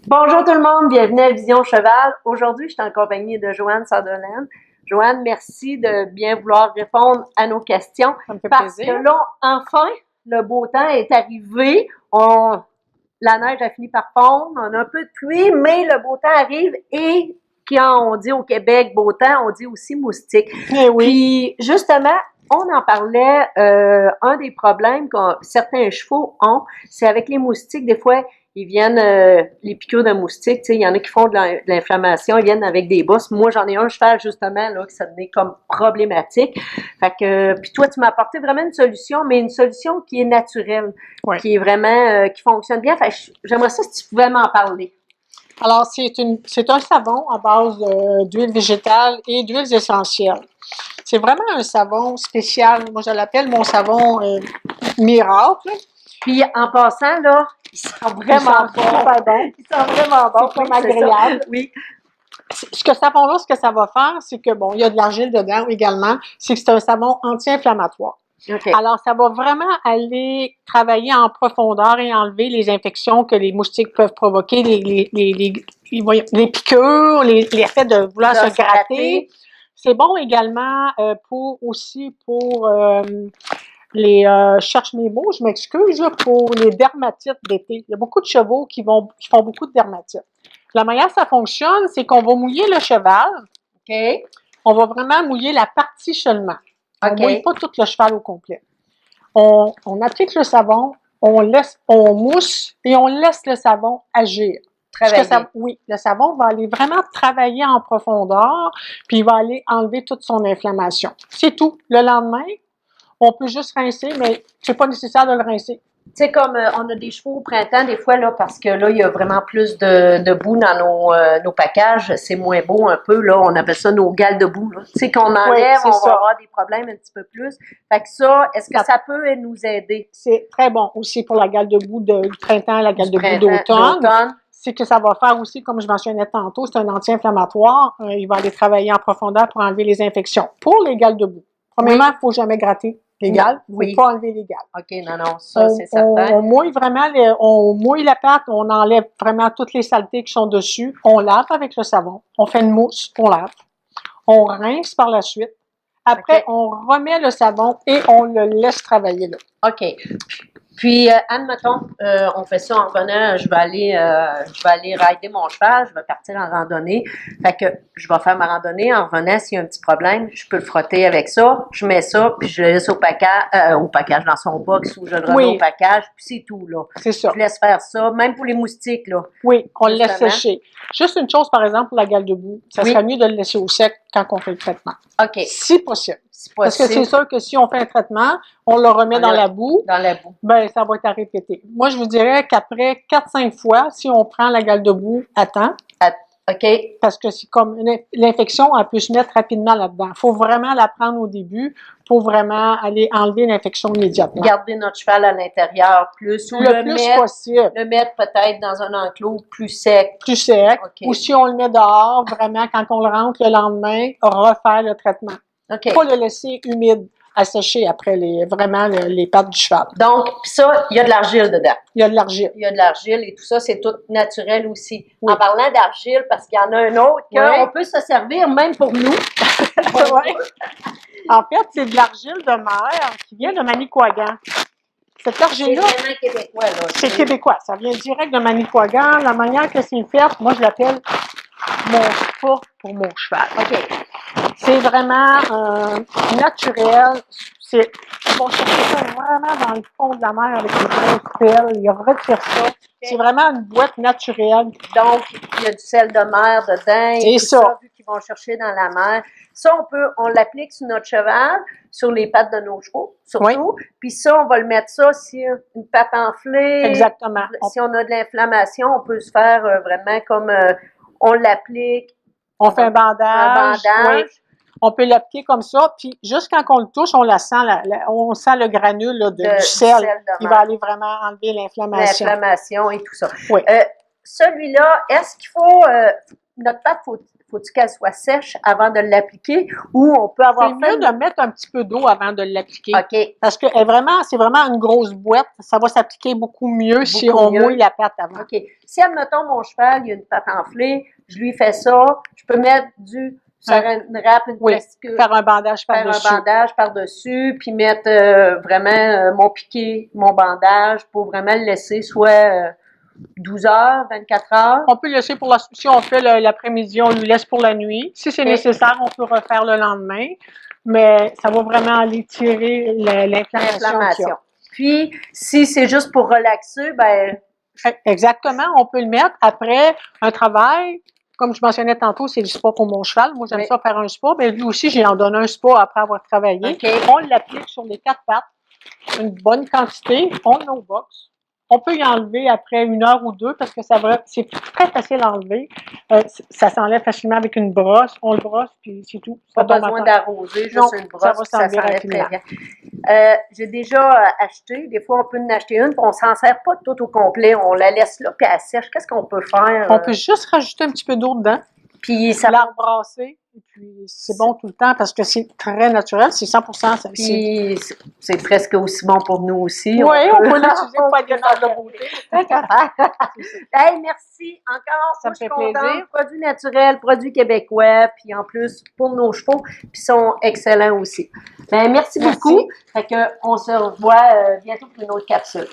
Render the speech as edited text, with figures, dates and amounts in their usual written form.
Bonjour tout le monde, bienvenue à Vision Cheval. Aujourd'hui, je suis en compagnie de Joanne Sutherland. Joanne, merci de bien vouloir répondre à nos questions. Ça me fait Parce plaisir. que là, enfin, le beau temps est arrivé. La neige a fini par fondre, on a un peu de pluie, mais le beau temps arrive et quand on dit au Québec beau temps, on dit aussi moustique. Eh oui. Puis justement, on en parlait, un des problèmes que certains chevaux ont, c'est avec les moustiques, des fois, ils viennent, les piqûres de moustiques, tu sais, il y en a qui font de l'inflammation, ils viennent avec des bosses. Moi, j'en ai un cheval, justement, là, que ça devenait comme problématique. Fait que, puis toi, tu m'as apporté vraiment une solution, mais une solution qui est naturelle, Oui. qui est vraiment, qui fonctionne bien. Fait que j'aimerais ça si tu pouvais m'en parler. Alors, c'est un savon à base d'huile végétale et d'huiles essentielles. C'est vraiment un savon spécial. Moi, je l'appelle mon savon miracle. Puis, en passant, là, il sent vraiment bon. Super bon. Il sent vraiment bon. C'est comme agréable. Oui. Ce que savon-là, ce que ça va faire, c'est que, bon, il y a de l'argile dedans également, c'est que c'est un savon anti-inflammatoire. Okay. Alors, ça va vraiment aller travailler en profondeur et enlever les infections que les moustiques peuvent provoquer, les piqûres, l'effet de vouloir se gratter. C'est bon également pour cherche mes mots, je m'excuse, pour les dermatites d'été. Il y a beaucoup de chevaux qui font beaucoup de dermatites. La manière que ça fonctionne, c'est qu'on va mouiller le cheval. OK. On va vraiment mouiller la partie seulement. On ne mouille pas tout le cheval au complet. On applique le savon, on mousse et on laisse le savon agir. Oui, le savon va aller vraiment travailler en profondeur, puis il va aller enlever toute son inflammation. C'est tout. Le lendemain, on peut juste rincer, mais c'est pas nécessaire de le rincer. Tu sais, comme on a des chevaux au printemps, des fois, là, parce que là, il y a vraiment plus de boue dans nos packages, c'est moins beau un peu, là, on appelle ça nos gales de boue, là. Tu sais, qu'on enlève, on va avoir des problèmes un petit peu plus. Fait que ça, est-ce que ça peut nous aider? C'est très bon aussi pour la gale de boue du printemps, la gale de boue d'automne. C'est que ça va faire aussi, comme je mentionnais tantôt, c'est un anti-inflammatoire. Il va aller travailler en profondeur pour enlever les infections. Pour les gales de boue, premièrement, il ne faut jamais gratter les gales. Il ne faut pas enlever les gales. OK, non, ça, c'est certain. On mouille vraiment, on mouille la pâte, on enlève vraiment toutes les saletés qui sont dessus. On lave avec le savon. On fait une mousse, on lave. On rince par la suite. Après, on remet le savon et on le laisse travailler là. OK. Puis, admettons, on fait ça en revenant, je vais aller rider mon cheval, je vais partir en randonnée. Fait que je vais faire ma randonnée. En revenant, s'il y a un petit problème, je peux le frotter avec ça. Je mets ça, puis je le laisse au package dans son box ou je le remets au package, puis c'est tout, là. C'est ça. Je laisse faire ça, même pour les moustiques, là. Oui, on le laisse sécher. Juste une chose, par exemple, pour la gale de boue, ça serait mieux de le laisser au sec quand on fait le traitement. OK. Si possible. Parce que c'est sûr que si on fait un traitement, on le remet dans la boue. Dans la boue. Ben, ça va être à répéter. Moi, je vous dirais qu'après 4-5 fois, si on prend la gale de boue à temps, OK. parce que c'est comme l'infection, elle peut se mettre rapidement là-dedans. Il faut vraiment la prendre au début pour vraiment aller enlever l'infection immédiatement. Garder notre cheval à l'intérieur plus. Ou le plus possible. Le mettre peut-être dans un enclos plus sec. Plus sec. Ou si on le met dehors, vraiment, quand on le rentre le lendemain, refaire le traitement. Pas le laisser humide à sécher après les pattes du cheval. Donc, ça, il y a de l'argile dedans. Il y a de l'argile. Il y a de l'argile et tout ça, c'est tout naturel aussi. Oui. En parlant d'argile, parce qu'il y en a un autre qu'on peut se servir même pour nous. En fait, c'est de l'argile de mer qui vient de Manicouagan. Cette argile-là, c'est vraiment québécois, là. C'est québécois. Ça vient direct de Manicouagan. La manière que c'est fait, moi, je l'appelle mon spa pour mon cheval. OK. C'est vraiment naturel. Ils vont chercher ça vraiment dans le fond de la mer avec des grosses pelles. Ils retirent ça. C'est vraiment une boîte naturelle. Donc, il y a du sel de mer dedans. C'est ça. Vu qu'ils vont chercher dans la mer. Ça, on l'applique sur notre cheval, sur les pattes de nos chevaux, surtout. Oui. Puis ça, on va le mettre ça sur une patte enflée. Exactement. Si on a de l'inflammation, on peut se faire vraiment comme on l'applique. On fait un bandage. Oui. On peut l'appliquer comme ça, puis juste quand on le touche, on la sent, on sent le granule là, du sel qui va aller vraiment enlever l'inflammation. L'inflammation et tout ça. Oui. Celui-là, est-ce qu'il faut, notre patte, faut-tu qu'elle soit sèche avant de l'appliquer ou on peut avoir C'est mieux de mettre un petit peu d'eau avant de l'appliquer. OK. Parce que c'est vraiment une grosse boîte. Ça va s'appliquer beaucoup mieux si on mouille la pâte avant. OK. Si, admettons, mon cheval, il y a une pâte enflée, je lui fais ça, je peux mettre sur une râpe, une plastique. Faire un bandage par-dessus. Faire un bandage par-dessus, puis mettre vraiment mon piqué, mon bandage, pour vraiment le laisser soit 12 heures, 24 heures. On peut laisser si on fait l'après-midi, on lui laisse pour la nuit. Si c'est nécessaire, on peut refaire le lendemain. Mais ça va vraiment aller tirer l'inflammation. Puis, si c'est juste pour relaxer, ben... Exactement, on peut le mettre après un travail. Comme je mentionnais tantôt, c'est du spa pour mon cheval. Moi, j'aime ça faire un spa. Mais lui aussi, j'ai en donné un spa après avoir travaillé. Okay. On l'applique sur les 4 pattes. Une bonne quantité. On le met au box. On peut y enlever après 1 heure ou 2 parce que c'est très facile à enlever. Ça s'enlève facilement avec une brosse. On le brosse, puis c'est tout. Pas besoin d'arroser, juste une brosse, ça s'enlève très bien. J'ai déjà acheté, des fois on peut en acheter une, puis on s'en sert pas tout au complet, on la laisse là, puis elle sèche. Qu'est-ce qu'on peut faire? On peut juste rajouter un petit peu d'eau dedans, puis ça la rebrasser, et puis c'est bon tout le temps parce que c'est très naturel, c'est 100%. Puis c'est presque aussi bon pour nous aussi. Oui, on peut l'utiliser pour être de beauté. Hey, merci encore, ça me fait plaisir. Produits naturels, produits québécois, puis en plus pour nos chevaux, puis sont excellents aussi. Ben, merci beaucoup. Fait que on se revoit bientôt pour une autre capsule.